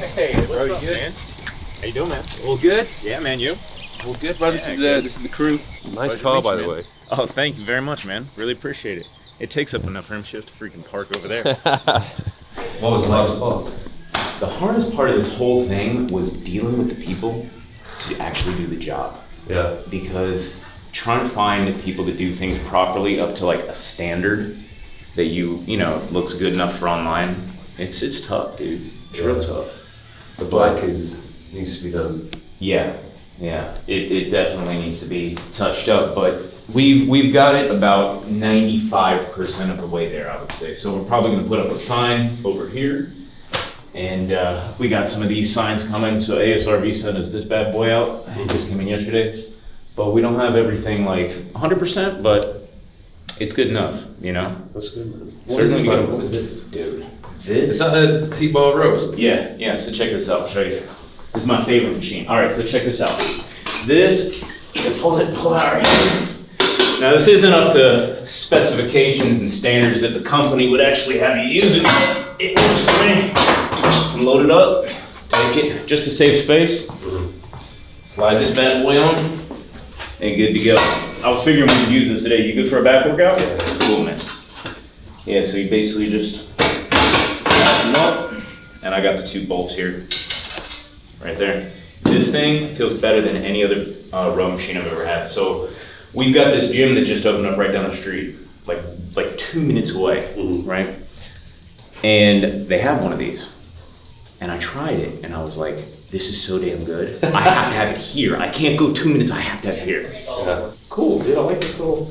Hey, what's up, man? How you doing, man? All good? Yeah, man, you? All good. Well, this is the crew. Nice car, by the way. Oh, thank you very much, man. Really appreciate it. It takes up enough room. She has to freaking park over there. What was the hardest part? The hardest part of this whole thing was dealing with the people to actually do the job. Yeah. Because trying to find people to do things properly up to like a standard that you know looks good enough for online, it's tough, dude. It's real tough. The black needs to be done. Yeah. It definitely needs to be touched up, but we've got it about 95% of the way there, I would say. So we're probably gonna put up a sign over here, and we got some of these signs coming. So ASRV sent us this bad boy out. It just came in yesterday, but we don't have everything like 100%, but it's good enough, you know. That's good, man. What was this, dude? This? Is that a T-bar row? Yeah. So check this out. I'll show you. This is my favorite machine. All right, so check this out. This, you can pull out right here. Now this isn't up to specifications and standards that the company would actually have you use it. It works for me. You can load it up, take it, just to save space. Slide this bad boy on, and good to go. I was figuring we could use this today. You good for a back workout? Yeah. Cool, man. Yeah, so you basically just fasten them up, and I got the 2 bolts here. Right there. This thing feels better than any other row machine I've ever had. So we've got this gym that just opened up right down the street, like 2 minutes away, right? And they have one of these. And I tried it, and I was like, this is so damn good. I have to have it here. I can't go 2 minutes, I have to have it here. Yeah. Cool, dude, I like this little...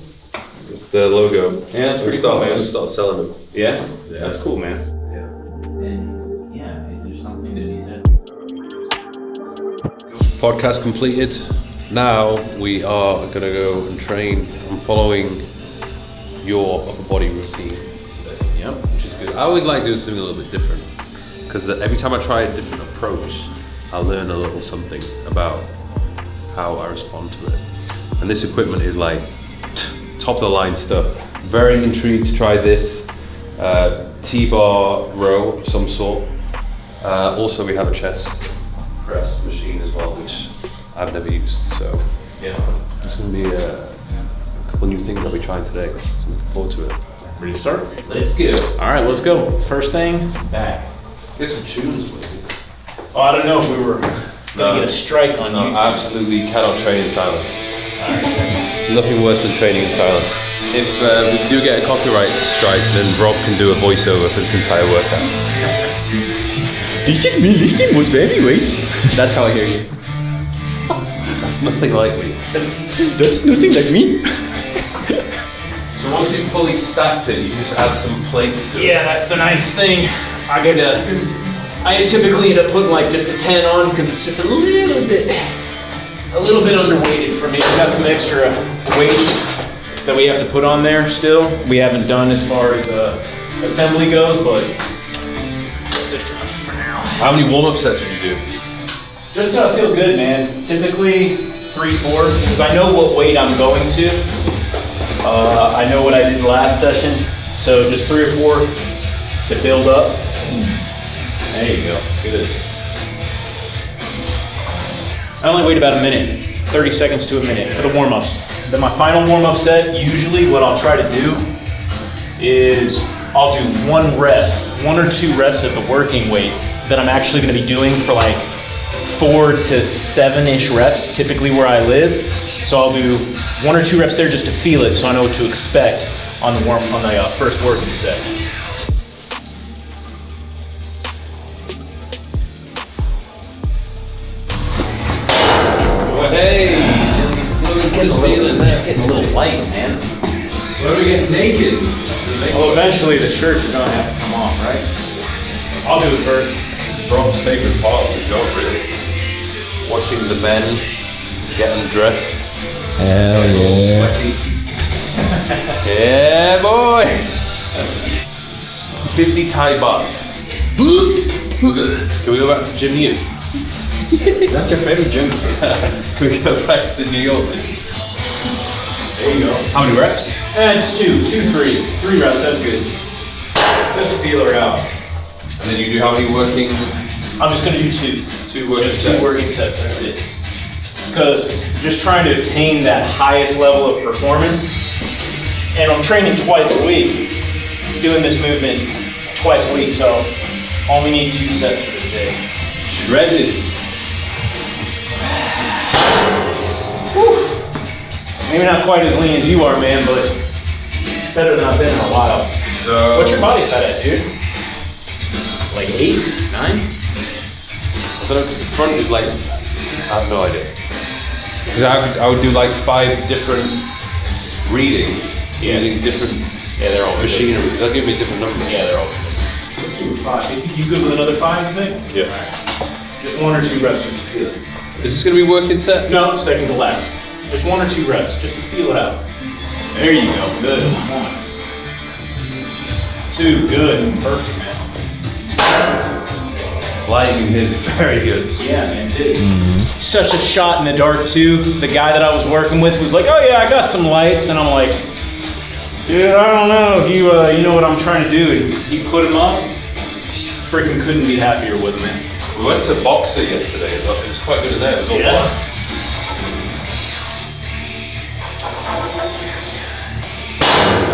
It's the logo. Yeah, that's pretty cool, man. We'll start selling them. Yeah? That's cool, man. Yeah. And yeah, there's something to be said. Podcast completed. Now we are gonna go and train. I'm following your upper body routine today. Yep. Which is good. I always like doing something a little bit different because every time I try a different approach, I learn a little something about how I respond to it. And this equipment is like top of the line stuff. Very intrigued to try this T-bar row of some sort. Also, we have a chest press machine as well, which I've never used. So yeah, it's going to be a couple new things I'll be trying today. So I'm looking forward to it. Ready to start? Let's go. All right, let's go. First thing, back. There's some tunes with it. Oh, I don't know if we were gonna get a strike on YouTube. Absolutely cannot train in silence. All right. Nothing worse than training in silence. If we do get a copyright strike, then Rob can do a voiceover for this entire workout. This is me lifting most heavy weights. That's how I hear you. That's nothing like me. That's nothing like me. So once you've fully stacked it, you just add some plates to it. Yeah, that's the nice thing. I typically end up putting like just a 10 on because it's just a little bit underweighted for me. We got some extra weights that we have to put on there still. We haven't done as far as assembly goes, but good enough for now. How many warm-up sets would you do? Just till I feel good, man. Typically 3-4, because I know what weight I'm going to. I know what I did last session, so just 3 or 4 to build up. There you go, good. I only wait about a minute, 30 seconds to a minute for the warm-ups. Then my final warm-up set, usually what I'll try to do is I'll do 1 or 2 reps at the working weight that I'm actually gonna be doing for like 4 to 7-ish reps, typically where I live. So I'll do 1 or 2 reps there just to feel it, so I know what to expect on the first working set. Well, hey, flew into the ceiling there. Getting a little light, man. Why do we get naked? Well, eventually the shirts are gonna have to come off, right? I'll do it first. This is Rob's favorite part of the job, really. Watching the men get undressed. Hell yeah. Sweaty. Yeah, boy. 50 Thai baht. Can we go back to Gym U? That's your favorite gym. Can we go back to New York? There you go. How many reps? Just 2, 3 reps, that's good. Just to feel her out. And then you do how many working I'm just gonna do two. Two working Just sets. two working sets, that's it. Because just trying to attain that highest level of performance, and I'm training twice a week, doing this movement twice a week, so only need 2 sets for this day. Shredded. Whew. Maybe not quite as lean as you are, man, but better than I've been in a while. So What's your body fat at, dude? Like 8, 9? I don't know, because the front is like, I have no idea. Because I would do like 5 different readings using different they're all machinery. They'll give me a different number. Yeah, they're all different. Let's do 5. You think you good with another 5, you think? Yeah. Alright. Just 1 or 2 reps just to feel it. Is this going to be working set? No, second to last. Just 1 or 2 reps just to feel it out. There you go. Good. 1, 2. Good. Perfect, man. Flying is very good. Yeah, man, it is. Such a shot in the dark, too. The guy that I was working with was like, oh yeah, I got some lights. And I'm like, dude, I don't know if you know what I'm trying to do. And he put him up. Freaking couldn't be happier with him, man. We went to Boxer yesterday. It was quite good in there. It was all fun.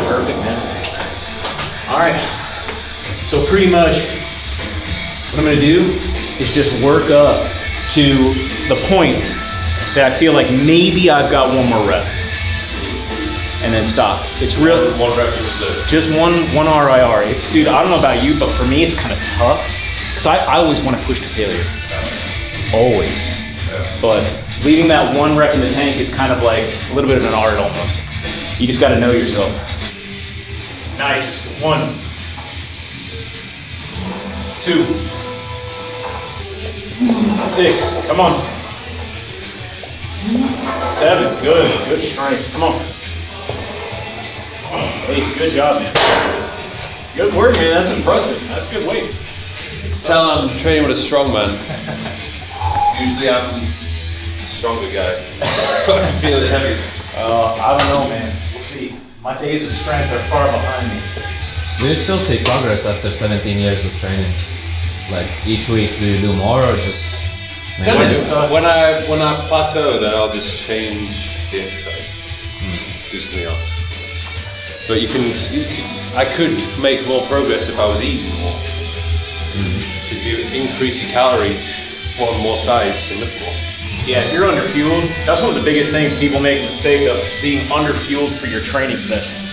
Perfect, man. All right. So pretty much what I'm gonna do is just work up to the point that I feel like maybe I've got 1 more rep, and then stop. It's real. 1 rep in reserve. Just one RIR. It's, dude, I don't know about you, but for me it's kind of tough because I always want to push to failure. Always. Yeah. But leaving that 1 rep in the tank is kind of like a little bit of an art almost. You just got to know yourself. Nice. 1, 2, 6. Come on. 7. Good. Good strength. Come on. Hey, good job, man. Good work, man. That's impressive. That's good weight. Tell I'm training with a strong man. Usually I'm the stronger guy. Fucking feeling heavy. I don't know, man. We'll see. My days of strength are far behind me. Do you still see progress after 17 years of training? Like each week, do you do more or just maybe? When I plateau, then I'll just change the exercise. Do something else. But I could make more progress if I was eating more. So if you increase your calories, one more size can lift more. Yeah, if you're underfueled, that's one of the biggest things people make a mistake of, is being underfueled for your training session.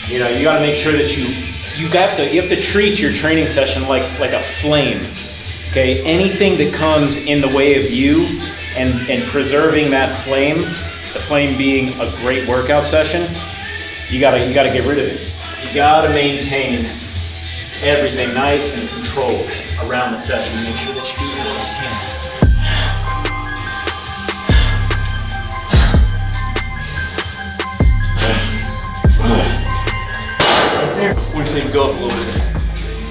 You know, you got to make sure that you have to treat your training session like a flame. Okay, anything that comes in the way of you and preserving that flame, the flame being a great workout session, you gotta get rid of it. You gotta maintain everything nice and controlled around the session and make sure that you do what you can. Right there. We're gonna say go up a little bit.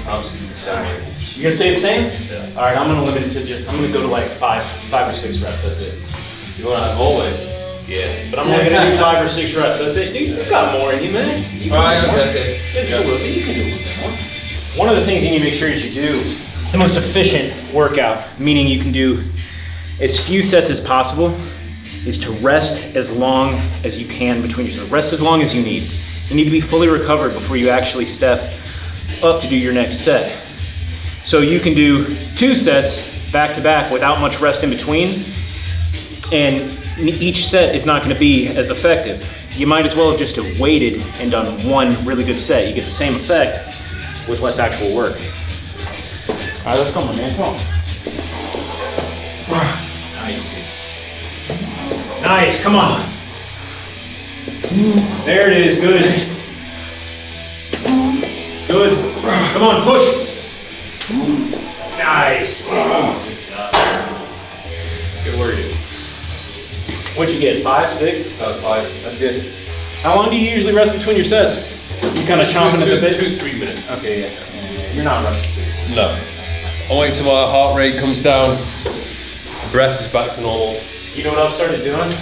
Obviously the same way. You're gonna say the same? Yeah. All right, I'm gonna limit it to I'm gonna go to like five or 6 reps. That's it. You want to have more weight? Yeah, but I'm only gonna do 5 or 6 reps. That's it, dude. You got more in you, man. You can Alright, do more. okay. Yeah, just a little bit. You can do a little bit more. One of the things you need to make sure that you do the most efficient workout, meaning you can do as few sets as possible, is to rest as long as you can between yourself. Rest as long as you need. You need to be fully recovered before you actually step up to do your next set. So you can do 2 sets back to back without much rest in between, and each set is not going to be as effective. You might as well have just waited and done 1 really good set. You get the same effect with less actual work. All right, let's go, my man. Come on. Nice, dude. Nice. Come on. There it is. Good. Good. Come on, push. Nice. Good job. Good work, dude. What'd you get? 5, 6? 5. That's good. How long do you usually rest between your sets? You kind of chomping at the bit? 2-3 minutes. Okay, yeah. You're not rushing through it. No. I wait till my heart rate comes down. Breath is back to normal. You know what I've started doing?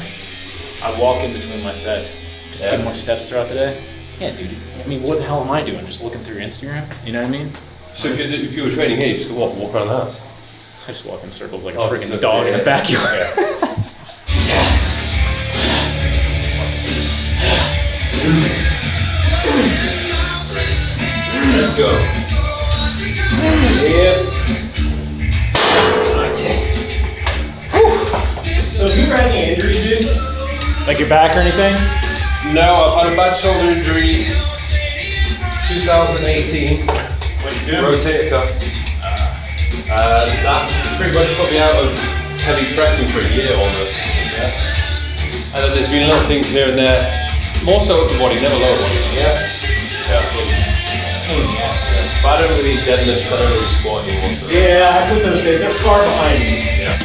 I walk in between my sets. Just to get more steps throughout the day. Yeah, dude. I mean, what the hell am I doing? Just looking through Instagram? You know what I mean? So if you were training here, you just walk around the house. I just walk in circles like a Oh, freaking so- dog in yeah. a backyard. Let's go. Yep. That's it. Whew. So have you ever had any injuries, dude? Like your back or anything? No, I've had a bad shoulder injury. 2018. What you doing? Rotator cuff. That pretty much put me out of heavy pressing for a year almost. Yeah. And then there's been little things here and there. More so upper body, never lower body. Yeah. Yeah. But I don't really deadlift, I don't really squat anymore. So. Yeah, I put those there. They're far behind me. Yeah.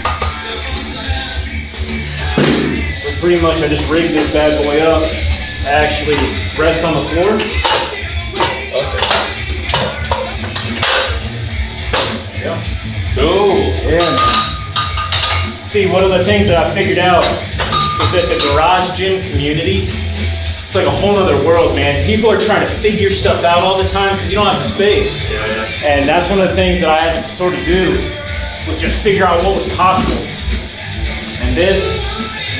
So pretty much I just rigged this bad boy up to actually rest on the floor. Okay. Yeah. Cool. Yeah. See, one of the things that I figured out is that the garage gym community, it's like a whole other world, man. People are trying to figure stuff out all the time because you don't have the space. Yeah. And that's one of the things that I had to sort of do, was just figure out what was possible. And this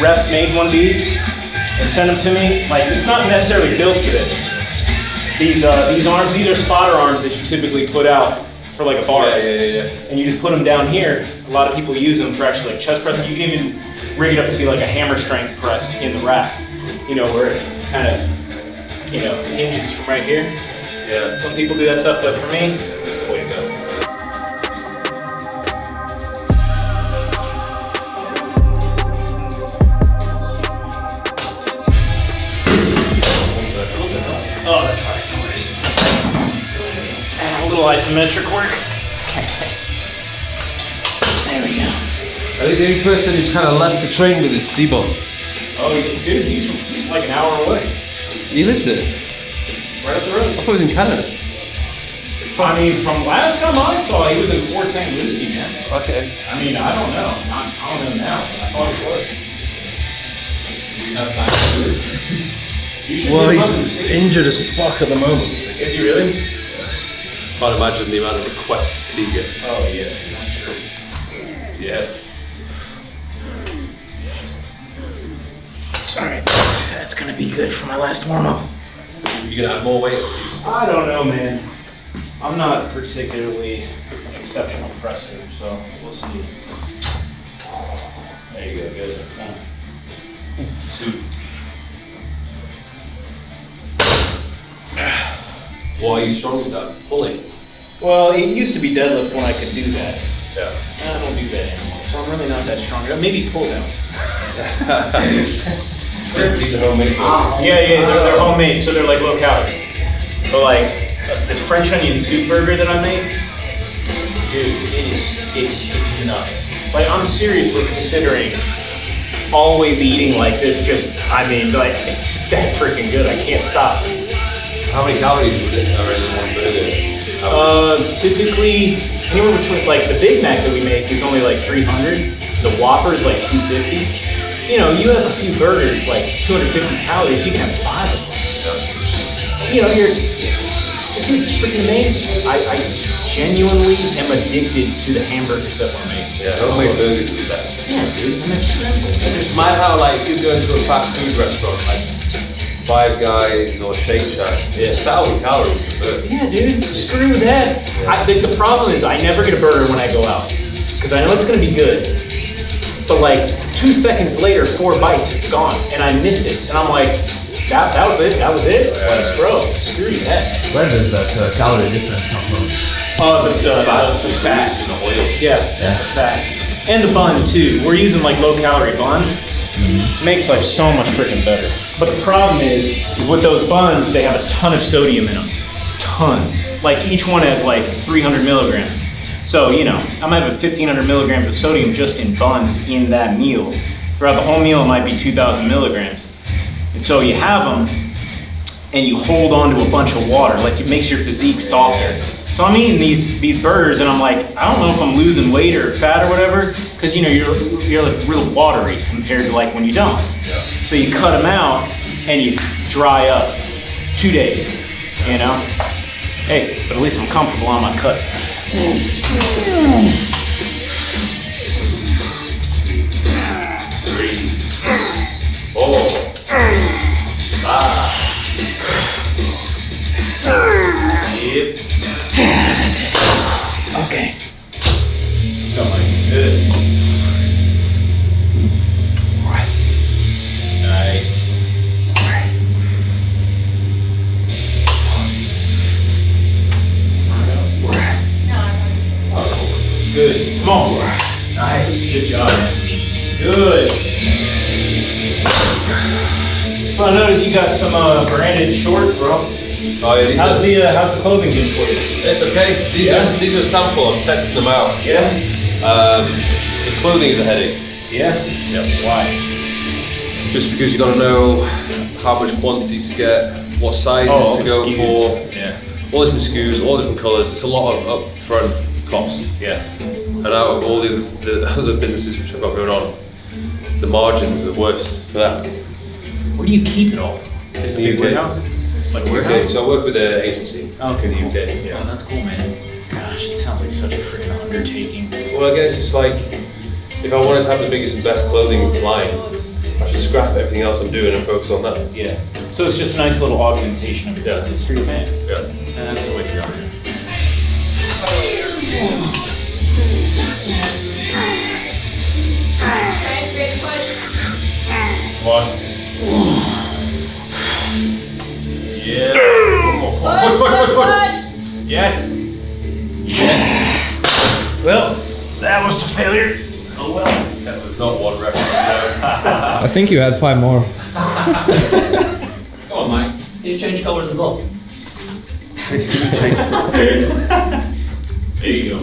rep made one of these and sent them to me. Like, it's not necessarily built for this. These arms, these are spotter arms that you typically put out for like a bar. Yeah. And you just put them down here. A lot of people use them for actually like chest press. You can even rig it up to be like a hammer strength press in the rack. You know, where it kind of, you know, hinges from right here. Yeah. Some people do that stuff, but for me, this is the way to go. Oh, that's hard. No worries. And a little isometric work. There we go. I think the only person who's kind of left to train with is Seabon. Oh, dude, he's like an hour away. He lives there. Right up the road. I thought he was in Canada. I mean, from last time I saw, he was in Port St. Lucie, man. Okay. I mean, I don't know. I don't know now, but I thought he was. Do you have time to do it? You should Well, be he's fucking sweet. injured as fuck at the moment. Is he really? Can't imagine the amount of requests he gets. Oh, yeah. I'm sure. Yes. All right. That's going to be good for my last warm-up. You gonna add more weight? I don't know, man. I'm not a particularly exceptional presser, so we'll see. There you go, good. 2. What are you strongest at? Pulling. Well, it used to be deadlift when I could do that. Yeah. I don't do that anymore, so I'm really not that strong. Maybe pull downs. These are homemade. Yeah, they're homemade, so they're like low calorie. But like the French onion soup burger that I make, dude, it's nuts. Like I'm seriously considering always eating like this. Just I mean, like it's that freaking good. I can't stop. How many calories would it are in one burger? Typically anywhere between like the Big Mac that we make is only like 300. The Whopper is like 250. You know, you have a few burgers, like 250 calories, you can have 5 of them. You know, dude, it's freaking amazing. I genuinely am addicted to the hamburgers that we're making. Yeah, homemade burgers are the best. Yeah, dude, and they're simple. It's mad how like if you go into a fast food restaurant like Five Guys or Shake Shack, it's 1,000 calories per burger. Yeah, dude, screw with that. Yeah. The problem is I never get a burger when I go out, because I know it's gonna be good. But like 2 seconds later, 4 bites, it's gone, and I miss it. And I'm like, that was it? That was it? Like, bro, screw that. Where does that calorie difference come from? The fat. And the oil. Yeah, the fat. And the bun, too. We're using like low-calorie buns. Makes life so much freaking better. But the problem is with those buns, they have a ton of sodium in them. Tons. Like each one has like 300 milligrams. So, you know, I'm having 1,500 milligrams of sodium just in buns in that meal. Throughout the whole meal, it might be 2,000 milligrams. And so you have them, and you hold on to a bunch of water, like it makes your physique softer. So I'm eating these burgers, and I'm like, I don't know if I'm losing weight or fat or whatever, because you know you're like real watery compared to like when you don't. Yeah. So you cut them out, and you dry up 2 days. You know, hey, but at least I'm comfortable on my cut. Good. Come on. Nice. Good job, man. Good. So I noticed you got some branded shorts, bro. Oh yeah, How's the clothing been for you? It's okay. These are a sample. I'm testing them out. Yeah. The clothing is a headache. Yeah. Yep. Why? Just because you got to know how much quantity to get, what sizes to go for. Yeah. All different SKUs, all different colours. It's a lot of upfront cost. Yeah. And out of all the other businesses which I've got going on, the margins are the worst for that. Where do you keep it all? Is it a big UK. warehouse? Like a UK. warehouse? So I work with an agency Okay. in the UK. Oh, Yeah. that's cool, man. Gosh, it sounds like such a freaking undertaking. Well, I guess it's like if I wanted to have the biggest and best clothing line, I should scrap everything else I'm doing and focus on that. Yeah. So it's just a nice little augmentation of it. Yeah. It's for your fans. Yeah. And that's the way to go. Nice, great push. Come on. Yeah. Push, push, push, push. Yes. Well, that was a failure. Oh well. That was not one reference. I think you had 5 more. Come on, Mike. You change colors as well. There you go.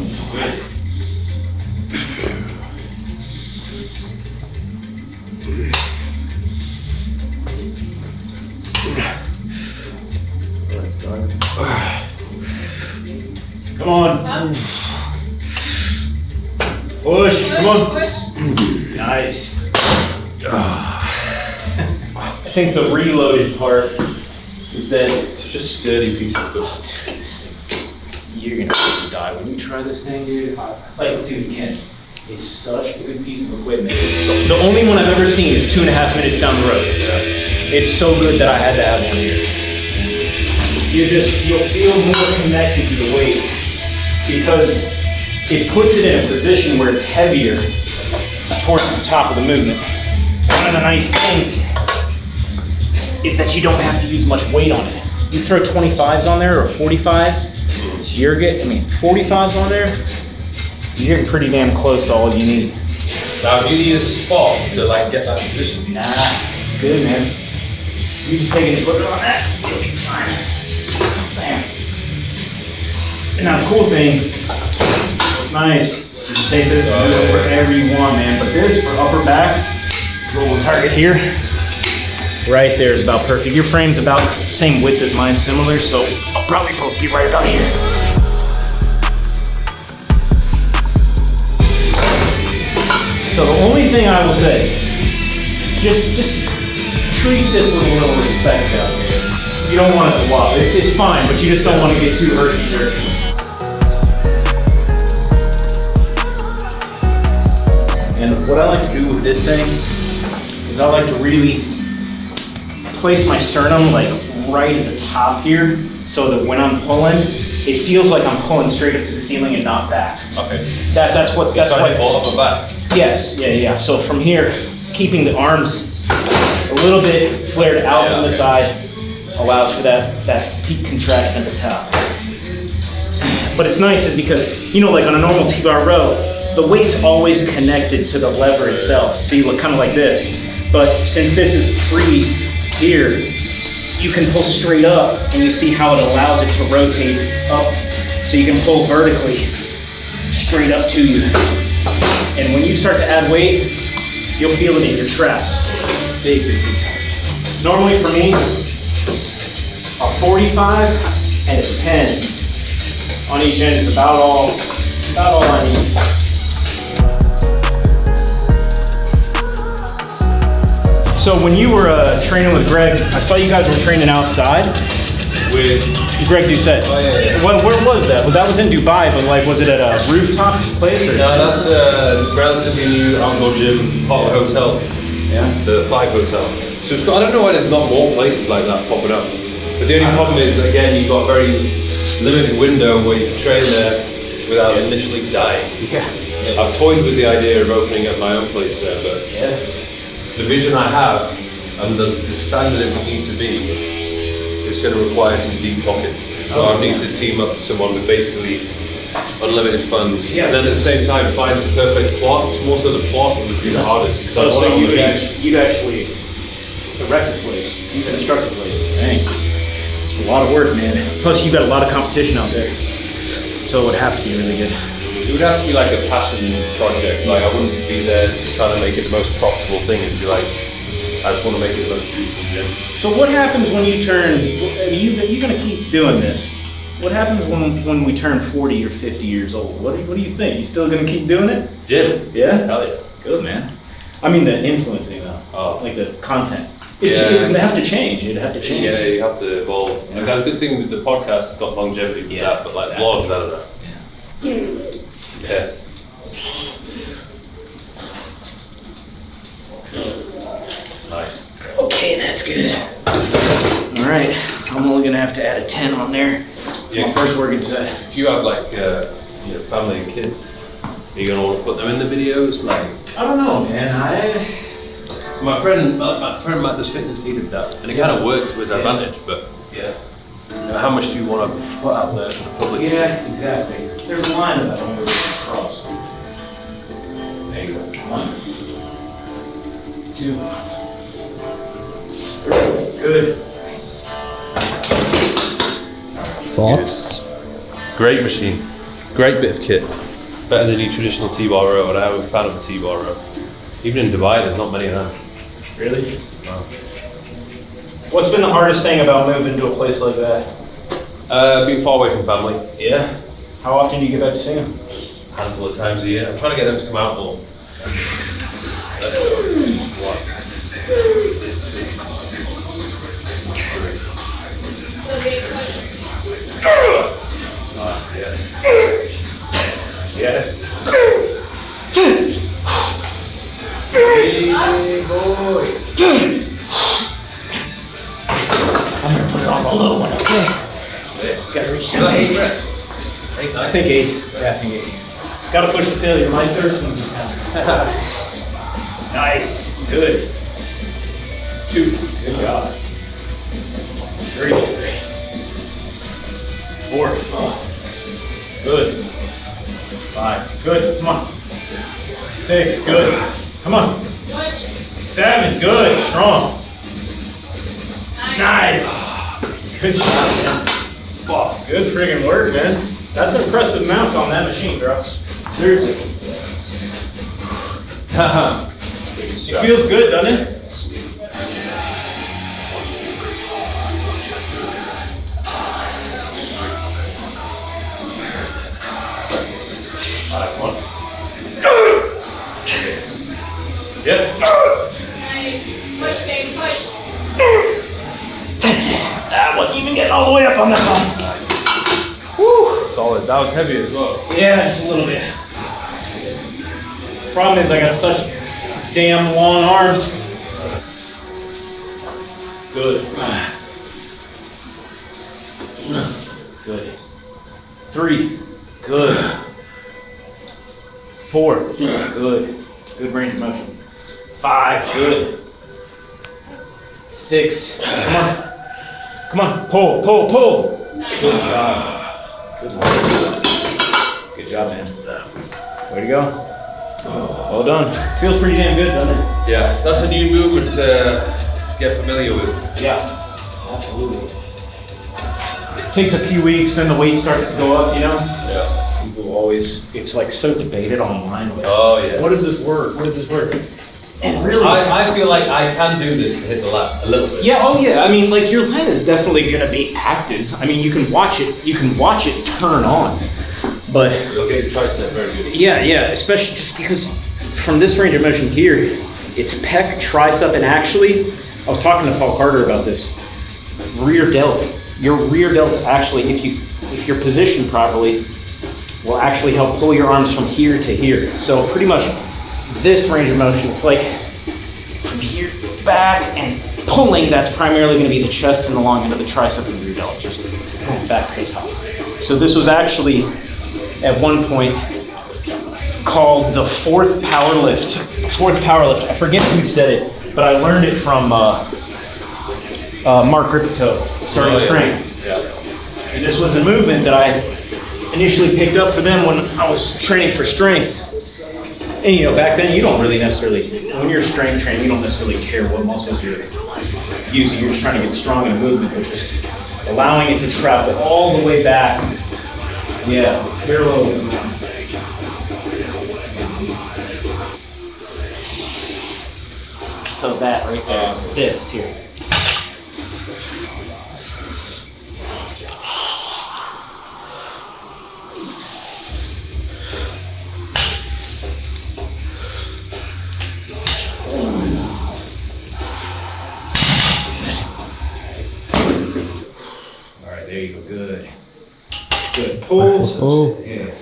Good. Come on. Up. Push. Come on. Push. Nice. I think the reloaded part is that It's such a sturdy piece of equipment. dude, this thing, you're gonna fucking die when you try this thing, dude. Like, dude, again, it's such a good piece of equipment. It's the only one I've ever seen is 2.5 minutes down the road. It's so good that I had to have one here. You'll feel more connected to the weight because it puts it in a position where it's heavier towards the top of the movement. One of the nice things is that you don't have to use much weight on it. You throw 25s on there or 45s, you're getting, 45s on there, you're getting pretty damn close to all you need. Now, do you need a spot to like get that position? Nah, it's good, man. You just take it and put it on that, you'll be fine. Bam. And now the cool thing, what's nice, is you can take this and do it wherever you want, man. But this for upper back, little target here, right there is about perfect. Your frame's about the same width as mine, similar, so I'll probably both be right about here. So the only thing I will say, just treat this with a little respect out there. You don't want it to wobble. It's fine, but you just don't want to get too herky-jerky. And what I like to do with this thing is I like to really place my sternum like right at the top here so that when I'm pulling, it feels like I'm pulling straight up to the ceiling and not back. Okay. That's what all up and back. Yes, yeah. So from here, keeping the arms a little bit flared out from the side allows for that peak contraction at the top. But it's nice is because, like on a normal T-bar row, the weight's always connected to the lever itself. So you look kind of like this. But since this is free here, you can pull straight up and you see how it allows it to rotate up. So you can pull vertically straight up to you. And when you start to add weight, you'll feel it in your traps. Big time. Normally for me, a 45 and a 10 on each end is about all I need. So when you were training with Greg, I saw you guys were training outside. With Greg Doucette. Oh, yeah. Where was that? Well, that was in Dubai, but was it at a rooftop place? Or? no, that's a relatively new outdoor gym, part of a hotel. Yeah. The 5 Hotel. So it's got, I don't know why there's not more places like that popping up. But the only problem is, again, you've got a very limited window where you can train there without initially dying. Yeah. I've toyed with the idea of opening up my own place there, but the vision I have and the standard it would need to be is going to require some deep pockets. So I need to team up with someone with basically unlimited funds. Yeah. And then at the same time, find the perfect plot. It's more so the plot that would be the hardest. 'Cause I Oh, want so it on the beach. you'd actually erect the place, you construct the place. Dang. It's a lot of work, man. Plus, you've got a lot of competition out there. So it would have to be really good. It would have to be like a passion project. Like I wouldn't be there trying to make it the most profitable thing. It'd be like, I just want to make it the most beautiful gym. So what happens when you turn, I mean, you're gonna keep doing this. What happens when we turn 40 or 50 years old? What do you think? You still gonna keep doing it? Gym? Yeah? Hell yeah. Good, man. I mean the influencing though. Oh. Like the content. Yeah. It'd have to change. It'd have to change. Yeah, you have to evolve. Yeah. I've got a good thing with the podcast, it's got longevity with Yeah, that, but like exactly. vlogs, I don't know. Yeah. Yes. Nice. Okay, that's good. All right, I'm only gonna have to add a 10 on there. Yeah, My first working set. If you have like family and kids, are you gonna want to put them in the videos? Like, I don't know, man. my friend Matt does fitness, he did that, and it kind of worked to his advantage. But Yeah. how much do you want to put out there for the public to see? Yeah, exactly. There's a line of that I'm gonna cross. There you go. 1, 2, 3. Good. Thoughts? Great machine, great bit of kit. Better than your traditional T-bar row, and I'm a fan of the T-bar row. Even in Dubai, there's not many of them. Really? What's been the hardest thing about moving to a place like that? Being far away from family, Yeah. How often do you get back to see them? a handful of times a year. I'm trying to get them to come out more. Let's go. 1. Yes. Yes. Hey, boy. I'm gonna put it on the low one, okay? Gotta reach You got down. 8 reps? 8, I think 8. Yeah, I think 8. Gotta push the failure. My thirst and Nice. Good. 2. Good job. 3. 4. Good. 5. Good. Come on. 6. Good. Come on. 7. Good. Strong. Nice. Good job, man. Wow. Good friggin' work, man. That's an impressive mount on that machine, bro. Seriously. It feels good, doesn't it? Yep. Nice. Push, baby, push. That's it. That wasn't even getting all the way up on that one. Woo. Solid. That was heavy as well. Yeah, just a little bit. Problem is I got such damn long arms. Good. Good. 3. Good. 4. Good. Good range of motion. 5. Good. 6. Come on. Come on. Pull, pull, pull. Good job. Good work. Good job, man. Way to go. Well done. Feels pretty damn good, doesn't it? Yeah, that's a new movement to get familiar with. Yeah. Absolutely. Takes a few weeks, then the weight starts to go up, you know? Yeah. People always, it's like so debated online. Like, Oh yeah. what does this work? What does this work? And really, I feel like I can do this to hit the lap a little bit. yeah, oh yeah. I mean, like your leg is definitely gonna be active. I mean, you can watch it turn on. But You'll get your tricep very good. yeah, especially just because from this range of motion here, it's pec, tricep, and actually, I was talking to Paul Carter about this. Rear delt. Your rear delt actually, if you're positioned properly, will actually help pull your arms from here to here. So pretty much this range of motion, it's like from here back and pulling, that's primarily going to be the chest and the long end of the tricep and rear delt, just going back to the top. So this was actually at one point called the fourth power lift. I forget who said it, but I learned it from Mark Gripito, Starting Strength. Yeah. And this was a movement that initially picked up for them when I was training for strength. And you know, back then you don't really necessarily, when you're strength training, you don't necessarily care what muscles you're using. You're just trying to get strong in a movement, but just allowing it to travel all the way back. Yeah, parallel. So that right there, this here. There you go, good. Good, pull, yeah.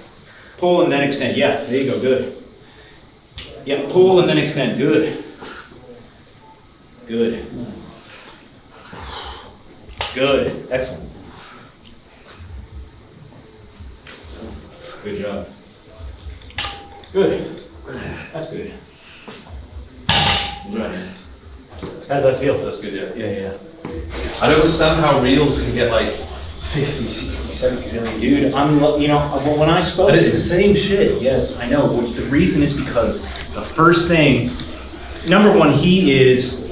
Pull and then extend, yeah, there you go, good. Yeah, pull and then extend, good. Good. Good, excellent. Good job. Good, that's good. Nice. How does that feel? That's good, yeah. Yeah. I don't understand how reels can get like 50, 60, 70 million. Dude, you know, when I spoke. But it's the same shit. Yes, I know. Well, the reason is because the first thing, number one, he's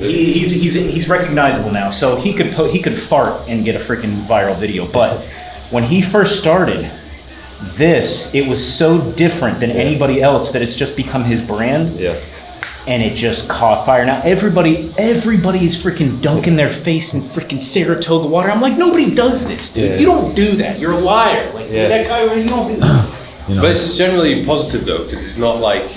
recognizable now. So he could fart and get a freaking viral video. But when he first started it was so different than anybody else that it's just become his brand. Yeah. And it just caught fire. Now everybody is freaking dunking their face in freaking Saratoga water. I'm like, nobody does this, dude. Yeah. You don't do that. You're a liar. Like that guy, you don't do that. You know. But it's generally positive though, because it's not like.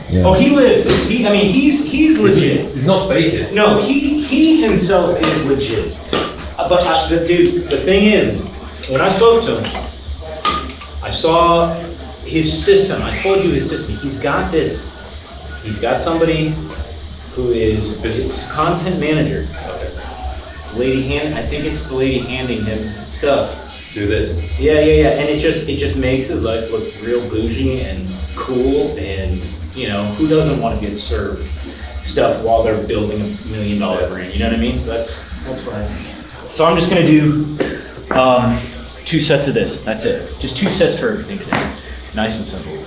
Yeah. Oh, he lives. He's legit. He's not faking. No, he himself is legit. But dude, the thing is, when I spoke to him, I saw his system. I told you his system. He's got this. He's got somebody who is his content manager. I think it's the lady handing him stuff. Do this. Yeah. And it just makes his life look real bougie and cool, and you know, who doesn't want to get served stuff while they're building $1 million brand? You know what I mean? So that's what I mean. So I'm just gonna do 2 sets of this. That's it. Just 2 sets for everything today. Nice and simple.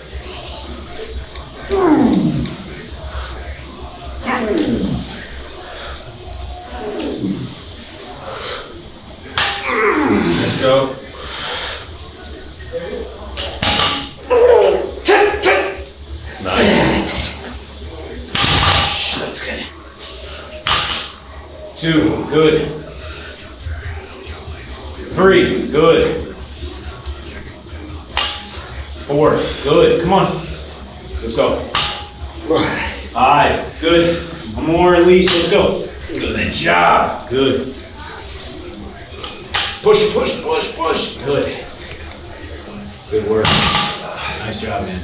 Let's go. Nice. That's good. 2, good. 3, good. 4, good. Come on. Let's go. 5, good. One more at least. Let's go. Good job. Good. Push. Good. Good work. Nice job, man.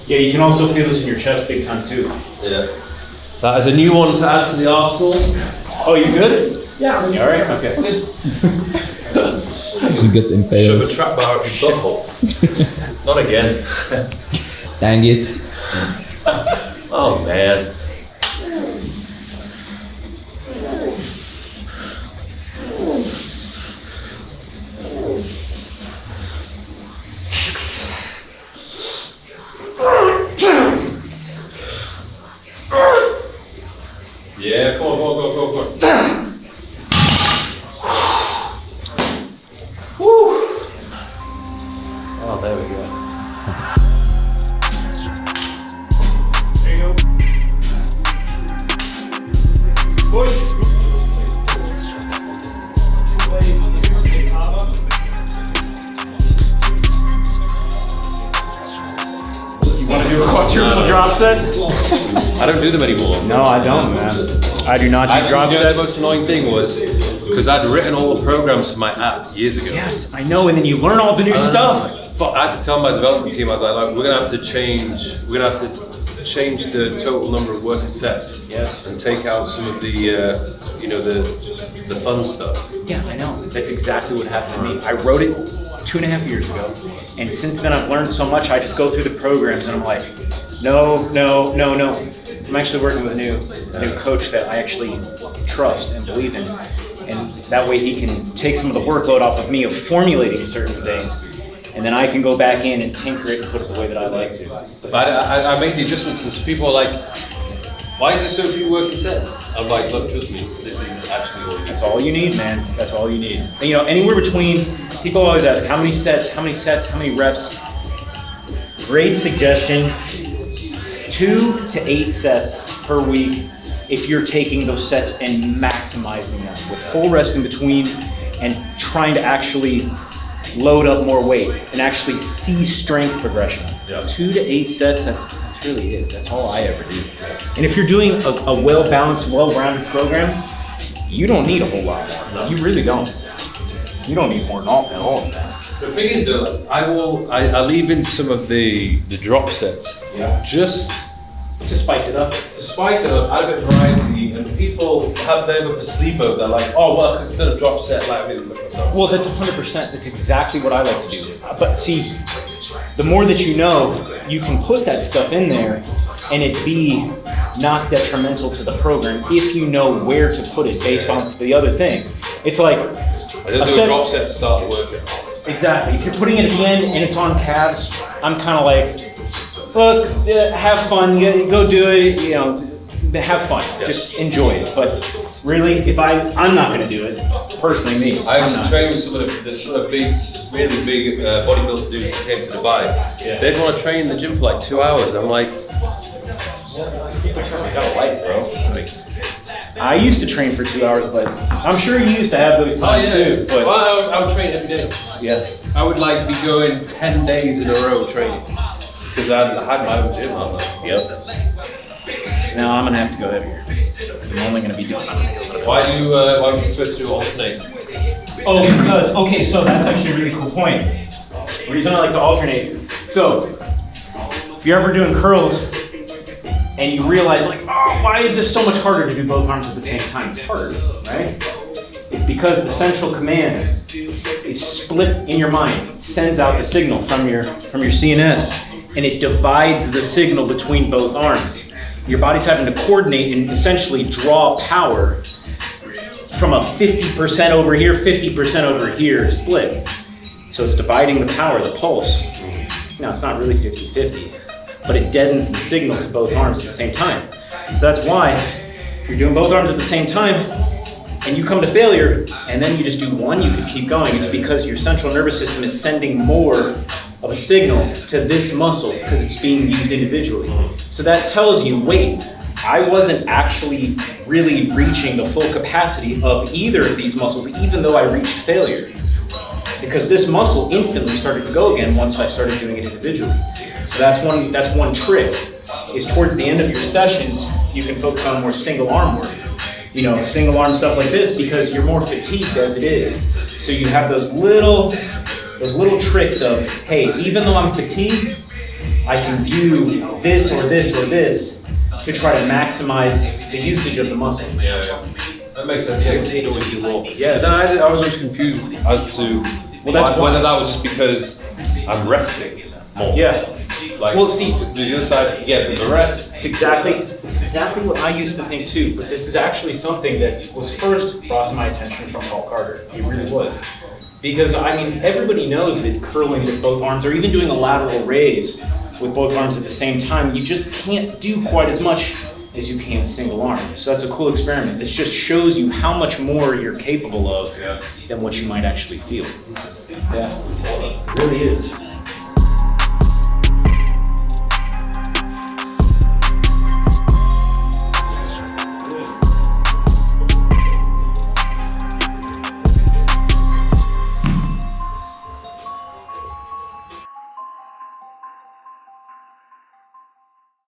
Yeah, you can also feel this in your chest big time too. Yeah. That is a new one to add to the arsenal. Oh, you good? Yeah. You all right? Okay. Just get impaled. Shove a trap bar up your butthole. Not again. Dang it. Oh man. Yeah, go on. Woo. Oh, there we go. There you go. Push. You want to do a quadruple drop set? I don't do them anymore. No, I don't, man. I do not do drop The sets. most annoying thing was because I'd written all the programs for my app years ago. Yes, I know, and then you learn all the new stuff. Fuck, I had to tell my development team, I was like, we're gonna have to change the total number of working sets. Yes. And take out some of the, the fun stuff. Yeah, I know. That's exactly what happened to me. I wrote it 2.5 years ago, and since then I've learned so much. I just go through the programs and I'm like, no. I'm actually working with a new coach that I actually trust and believe in, and that way he can take some of the workload off of me of formulating certain things, and then I can go back in and tinker it and put it the way that I like to. But I make the adjustments, and people are like, why is there so few working sets? I'm like, look, trust me, this is actually all you need. That's all you need, man. That's all you need. And, you know, anywhere between, people always ask, how many sets, how many reps? Great suggestion, 2 to 8 sets per week if you're taking those sets and maximizing them with full rest in between and trying to actually load up more weight and actually see strength progression. Yeah. 2 to 8 sets, that's really it. That's all I ever do. And if you're doing a well-balanced, well-rounded program, you don't need a whole lot more. You really don't. You don't need more than all of that. The thing is though, I leave in some of the drop sets. Yeah. Just To spice it up. to spice it up, add a bit of variety, and people have them up a sleeper. They're like, oh well, because I've done a drop set, like I really push myself. Well, that's 100%. That's exactly what I like to do. But see, the more that you know, you can put that stuff in there and it be not detrimental to the program if you know where to put it based on the other things. It's like, I don't do a drop set to start the workout. exactly. If you're putting it at the end and it's on calves, I'm kind of like, look, have fun, go do it, you know, have fun, just enjoy it. But really, if I'm not going to do it, personally me. I used I'm to not. train with some of the sort of big, really big bodybuilder dudes that came to Dubai. Yeah. They'd want to train in the gym for like 2 hours. I'm like, I got a life, bro. Like, I used to train for 2 hours, but I'm sure you used to have those oh times yeah, too. But well, I would train every day. yeah, I would like be going 10 days in a row training because I had my own gym. I was like, yep. Now I'm gonna have to go heavier. I'm only gonna be doing. why do you prefer to alternate? Oh, because okay, so that's actually a really cool point. The reason I like to alternate. So if you're ever doing curls and you realize like, oh, why is this so much harder to do both arms at the same time? It's harder, right? It's because the central command is split in your mind. It sends out the signal from your CNS, and it divides the signal between both arms. Your body's having to coordinate and essentially draw power from a 50% over here, 50% over here split. So it's dividing the power, the pulse. Now it's not really 50-50, but it deadens the signal to both arms at the same time. So that's why if you're doing both arms at the same time and you come to failure and then you just do one, you could keep going. It's because your central nervous system is sending more of a signal to this muscle because it's being used individually. So that tells you, wait, I wasn't actually really reaching the full capacity of either of these muscles, even though I reached failure. Because this muscle instantly started to go again once I started doing it individually. So that's one trick, is towards the end of your sessions, you can focus on more single arm work. You know, single arm stuff like this, because you're more fatigued as it is. So you have those little tricks of, hey, even though I'm fatigued, I can do this or this or this to try to maximize the usage of the muscle. Yeah. That makes sense. Yeah, you can always do more. Yes. No, I was always confused as to whether that was just because I'm resting more. Yeah. Like, Well, see, the other side, yeah, the rest. It's exactly what I used to think too, but this is actually something that was first brought to my attention from Paul Carter. It really was. Because, I mean, everybody knows that curling with both arms, or even doing a lateral raise with both arms at the same time, you just can't do quite as much as you can single arm. So that's a cool experiment. This just shows you how much more you're capable of than what you might actually feel. Yeah, it really is.